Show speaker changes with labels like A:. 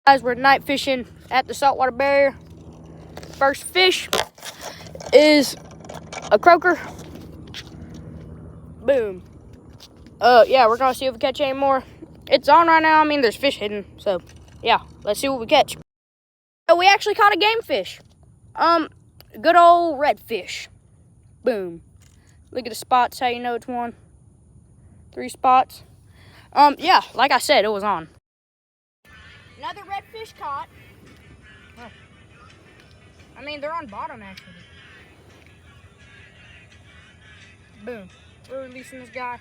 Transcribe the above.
A: Guys, we're night fishing at the saltwater barrier. First fish is a croaker. Boom. Yeah, we're gonna see if we catch any more. It's on right now. I mean, there's fish hidden. So, yeah, let's see what we catch. Oh, we actually caught a game fish. Good old redfish. Boom. Look at the spots. How you know it's one? 3 spots. Yeah, like I said, it was on. Another redfish caught. Oh. I mean, they're on bottom, actually. Boom. We're releasing this guy.